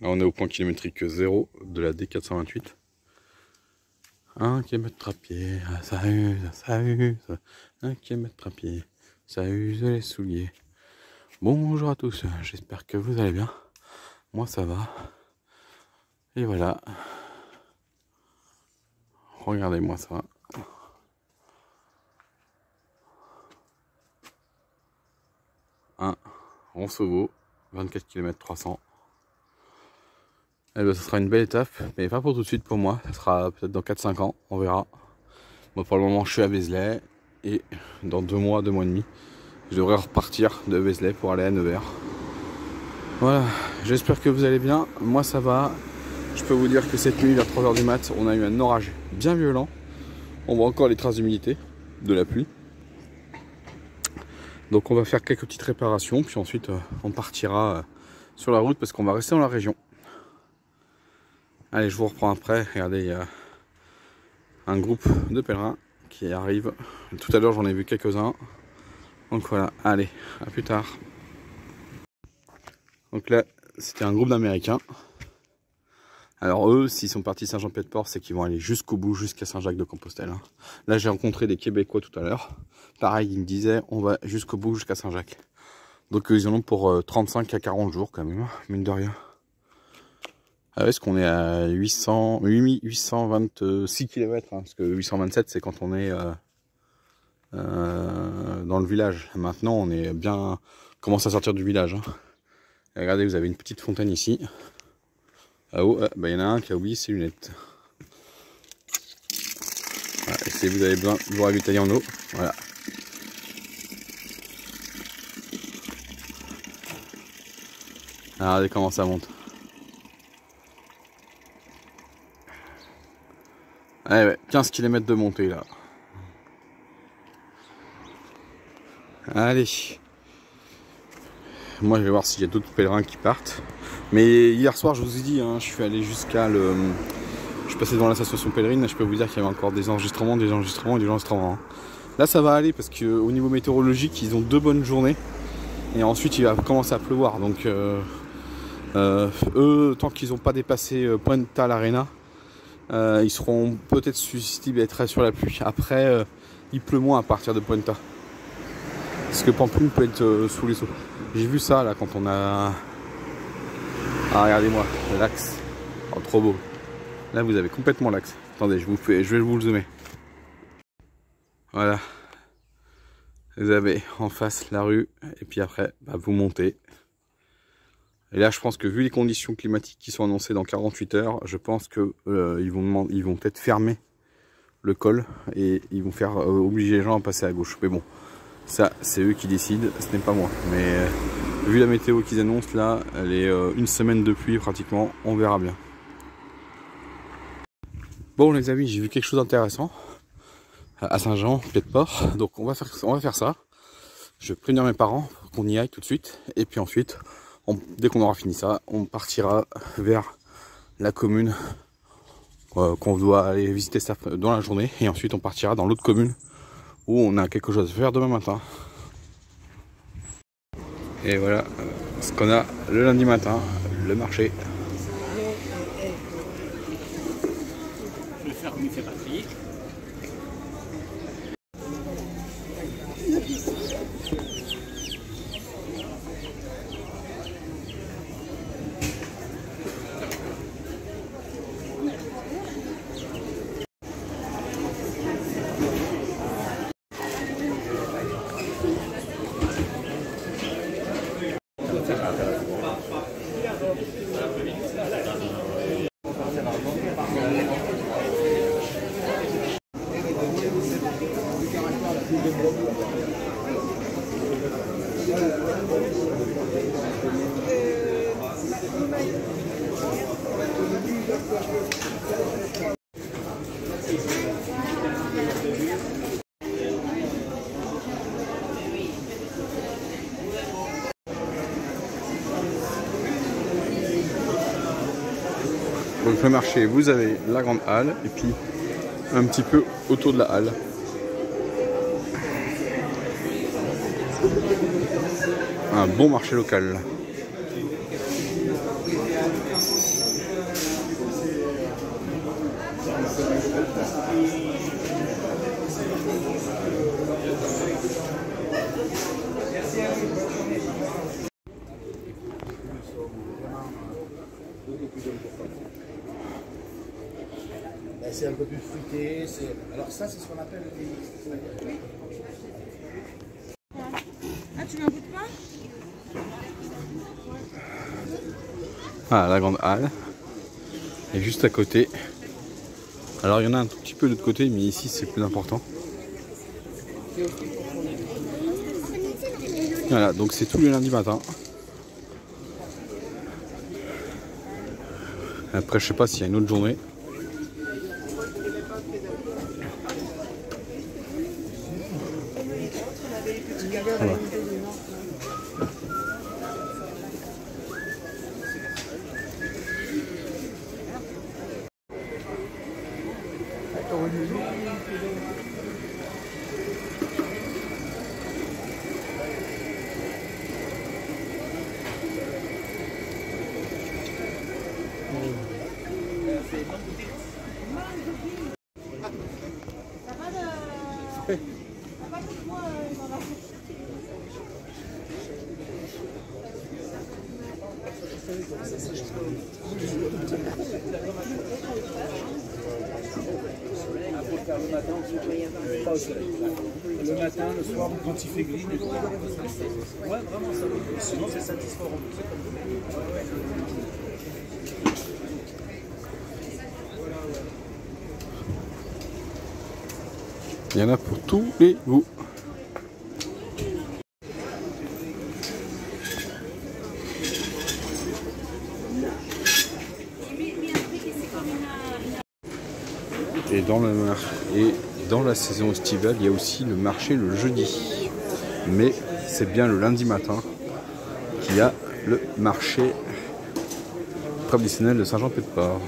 Là, on est au point kilométrique 0 de la D428. 1 km à pied, ça use, ça use. 1 km à pied, ça use les souliers. Bonjour à tous, j'espère que vous allez bien. Moi ça va. Et voilà. Regardez-moi ça. Un Roncevaux, 24 km 300. Eh ben, ça sera une belle étape, mais pas pour tout de suite pour moi. Ça sera peut-être dans 4-5 ans, on verra. Moi pour le moment je suis à Vézelay et dans 2 mois, 2 mois et demi, je devrais repartir de Vézelay pour aller à Nevers. Voilà, j'espère que vous allez bien. Moi ça va. Je peux vous dire que cette nuit vers 3 h du mat, on a eu un orage bien violent. On voit encore les traces d'humidité de la pluie. Donc on va faire quelques petites réparations, puis ensuite on partira sur la route parce qu'on va rester dans la région. Allez, je vous reprends après. Regardez, il y a un groupe de pèlerins qui arrive. Tout à l'heure j'en ai vu quelques-uns. Donc voilà, allez, à plus tard. Donc là, c'était un groupe d'Américains. Alors eux, s'ils sont partis Saint-Jean-Pied-de-Port, c'est qu'ils vont aller jusqu'au bout, jusqu'à Saint-Jacques-de-Compostelle. Là, j'ai rencontré des Québécois tout à l'heure. Pareil, ils me disaient, on va jusqu'au bout, jusqu'à Saint-Jacques. Donc ils en ont pour 35 à 40 jours quand même, mine de rien. Ah ouais, est-ce qu'on est à 826 km, hein, parce que 827, c'est quand on est dans le village. Maintenant, on est bien, commence à sortir du village. Hein. Et regardez, vous avez une petite fontaine ici. Ah oh, bah, y en a un qui a oublié ses lunettes. Voilà, et si vous avez besoin de vous ravitailler en eau, voilà. Regardez comment ça monte. Ah ouais, 15 km de montée là. Allez. Moi je vais voir s'il y a d'autres pèlerins qui partent. Mais hier soir je vous ai dit, hein, je suis allé jusqu'à le... Je suis passé devant l'association pèlerine, je peux vous dire qu'il y avait encore des enregistrements. Hein. Là ça va aller parce qu'au niveau météorologique ils ont 2 bonnes journées. Et ensuite il va commencer à pleuvoir. Donc eux, tant qu'ils n'ont pas dépassé Punta l'Arena, ils seront peut-être susceptibles d'être sur la pluie. Après il pleut moins à partir de Punta. Parce que Pampelune peut être sous les eaux. J'ai vu ça là quand on a... Ah regardez-moi, l'axe. Oh trop beau. Là vous avez complètement l'axe. Attendez, je vais vous le zoomer. Voilà. Vous avez en face la rue. Et puis après, bah, vous montez. Et là je pense que vu les conditions climatiques qui sont annoncées dans 48 heures, je pense que ils vont peut-être fermer le col. Et ils vont faire obliger les gens à passer à gauche. Mais bon. Ça, c'est eux qui décident, ce n'est pas moi. Mais vu la météo qu'ils annoncent là, elle est une semaine de pluie pratiquement, on verra bien. Bon les amis, j'ai vu quelque chose d'intéressant à Saint-Jean-Pied-de-Port. Donc on va faire ça. Je vais prévenir mes parents pour qu'on y aille tout de suite. Et puis ensuite, dès qu'on aura fini ça, on partira vers la commune qu'on doit aller visiter ça dans la journée. Et ensuite on partira dans l'autre commune où on a quelque chose à faire demain matin. Et voilà ce qu'on a le lundi matin, le marché. Je vais faire comme il fait pas trier. Donc le marché, vous avez la grande halle et puis un petit peu autour de la halle. Un bon marché local. plus important. C'est un peu plus fruité. Alors ça, c'est ce qu'on appelle les... Ah, tu mets un bout de pain? Ah, la grande halle. Et juste à côté. Alors il y en a un tout petit peu de l'autre côté, mais ici c'est plus important. Voilà, donc c'est tous les lundis matin. Après, je sais pas s'il y a une autre journée. Voilà. Le matin, le soir, quand il fait gris. Ouais, vraiment, ça. Sinon, c'est satisfaisant. Il y en a pour tous les goûts. Et dans la saison estivale, il y a aussi le marché le jeudi. Mais c'est bien le lundi matin qu'il y a le marché traditionnel de Saint-Jean-Pied-de-Port.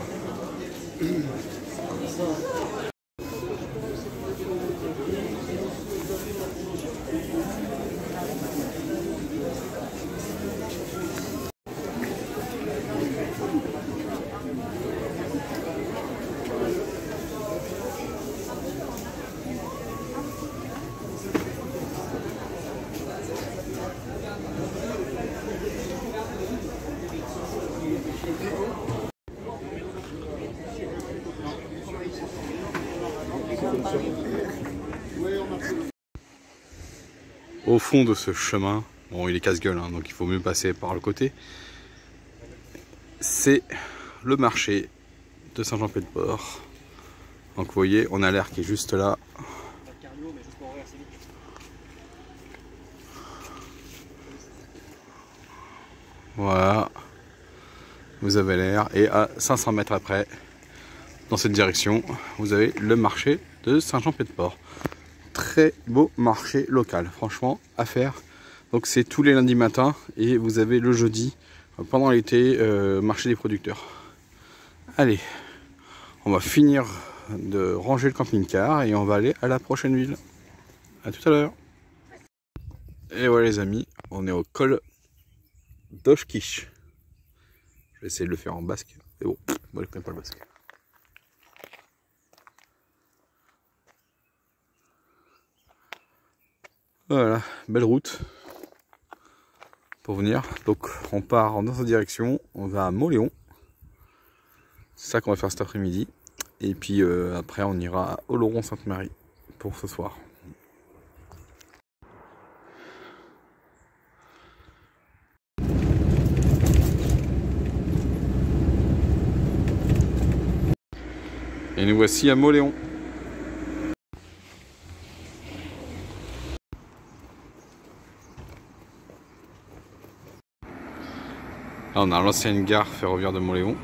Au fond de ce chemin, bon il est casse-gueule hein, donc il faut mieux passer par le côté, c'est le marché de Saint-Jean-Pied-de-Port. Donc vous voyez, on a l'air qui est juste là. Voilà, vous avez l'air, et à 500 mètres après, dans cette direction, vous avez le marché de Saint-Jean-Pied-de-Port. Très beau marché local, franchement, à faire. Donc c'est tous les lundis matins et vous avez le jeudi, pendant l'été, marché des producteurs. Allez, on va finir de ranger le camping-car et on va aller à la prochaine ville. À tout à l'heure. Et voilà les amis, on est au col d'Oschkich. Je vais essayer de le faire en basque, mais bon, moi je connais pas le basque. Voilà, belle route pour venir. Donc on part dans cette direction, on va à Mauléon. C'est ça qu'on va faire cet après-midi. Et puis après on ira à Oloron-Sainte-Marie pour ce soir. Et nous voici à Mauléon. Là on a l'ancienne gare ferroviaire de Mauléon.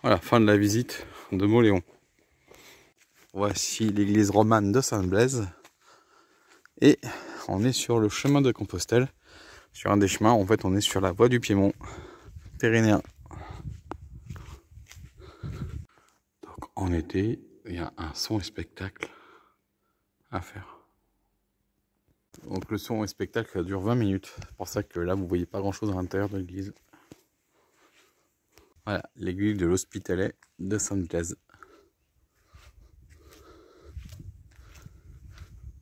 Voilà, fin de la visite de Mauléon. Voici l'église romane de Saint-Blaise. Et On est sur le chemin de Compostelle. Sur un des chemins, en fait, on est sur la voie du Piémont pyrénéen. Donc en été, il y a un son et spectacle à faire. Donc le son et spectacle ça dure 20 minutes. C'est pour ça que là, vous voyez pas grand chose à l'intérieur de l'église. Voilà, l'église de l'Hospitalet de Sainte-Blaise.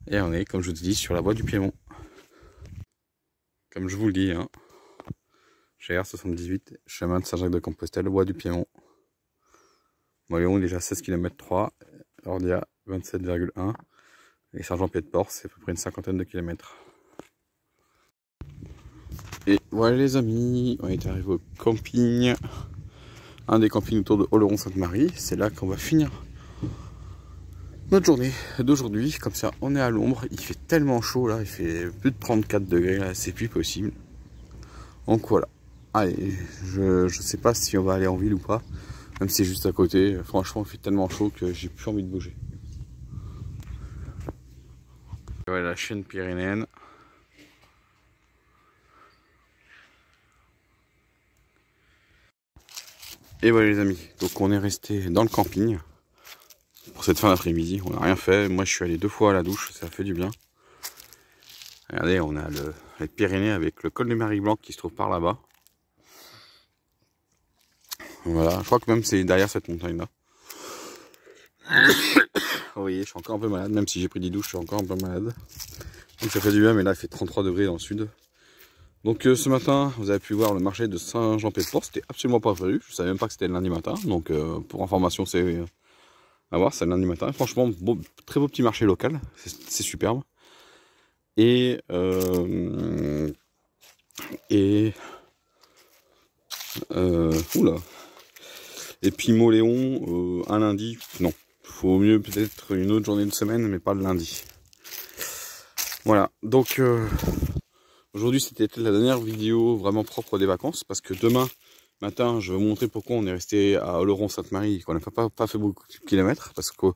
Et on est, comme je vous dis, sur la voie du Piémont. Comme je vous le dis, hein, GR78, chemin de Saint-Jacques-de-Compostelle, voie du Piémont. Moléon déjà 16 km 3, Ordia 27,1 et Saint-Jean-Pied-de-Port c'est à peu près une cinquantaine de kilomètres. Et voilà les amis, on est arrivé au camping, un des campings autour de Oloron-Sainte-Marie. C'est là qu'on va finir notre journée d'aujourd'hui. Comme ça on est à l'ombre, il fait tellement chaud là, il fait plus de 34 degrés là, c'est plus possible. Donc voilà, allez, je sais pas si on va aller en ville ou pas. Même si c'est juste à côté, franchement il fait tellement chaud que j'ai plus envie de bouger. Voilà la chaîne pyrénéenne. Et voilà les amis, donc on est resté dans le camping pour cette fin d'après-midi. On n'a rien fait, moi je suis allé 2 fois à la douche, ça fait du bien. Regardez, on a les Pyrénées avec le col du Marie-Blanc qui se trouve par là-bas. Voilà, je crois que même c'est derrière cette montagne là. Vous voyez, je suis encore un peu malade, même si j'ai pris des douches, je suis encore un peu malade. Donc ça fait du bien, mais là il fait 33 degrés dans le sud. Donc ce matin, vous avez pu voir le marché de Saint-Jean-Pied-de-Port, c'était absolument pas prévu. Je savais même pas que c'était le lundi matin, donc pour information, c'est à voir, c'est le lundi matin. Franchement, très beau petit marché local, c'est superbe. Et oula. Et puis Moléon, un lundi, non. Faut mieux peut-être une autre journée de semaine, mais pas le lundi. Voilà, donc aujourd'hui c'était la dernière vidéo vraiment propre des vacances, parce que demain matin je vais vous montrer pourquoi on est resté à Oloron-Sainte-Marie, qu'on n'a pas fait beaucoup de kilomètres, parce que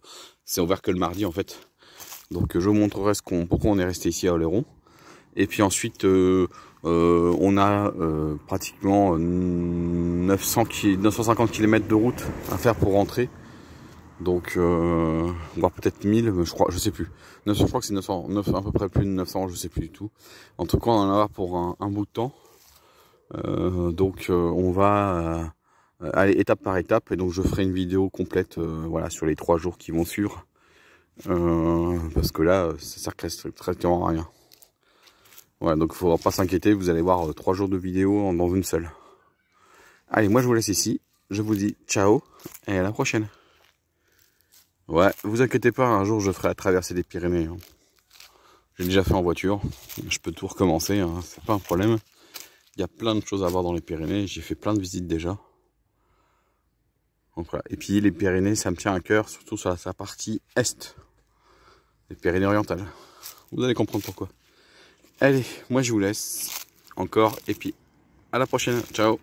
c'est ouvert que le mardi en fait. Donc je vous montrerai pourquoi on est resté ici à Oloron. Et puis ensuite on a pratiquement 950 km de route à faire pour rentrer. Donc voire peut-être 1000, je crois, je sais plus. 900, je crois que c'est 900, à peu près plus de 900, je sais plus du tout. En tout cas on en a pour un bout de temps. Donc on va aller étape par étape, et donc je ferai une vidéo complète voilà, sur les 3 jours qui vont suivre. Parce que là ça sert strictement à rien. Voilà, donc il ne faudra pas s'inquiéter, vous allez voir 3 jours de vidéo dans une seule. Allez, moi je vous laisse ici, je vous dis ciao et à la prochaine. Ouais, vous inquiétez pas, un jour je ferai la traversée des Pyrénées. Hein. J'ai déjà fait en voiture, je peux tout recommencer, hein, c'est pas un problème. Il y a plein de choses à voir dans les Pyrénées, j'ai fait plein de visites déjà. Donc voilà. Et puis les Pyrénées, ça me tient à cœur, surtout sur sa partie est. Les Pyrénées orientales. Vous allez comprendre pourquoi. Allez, moi je vous laisse encore, et puis à la prochaine, ciao.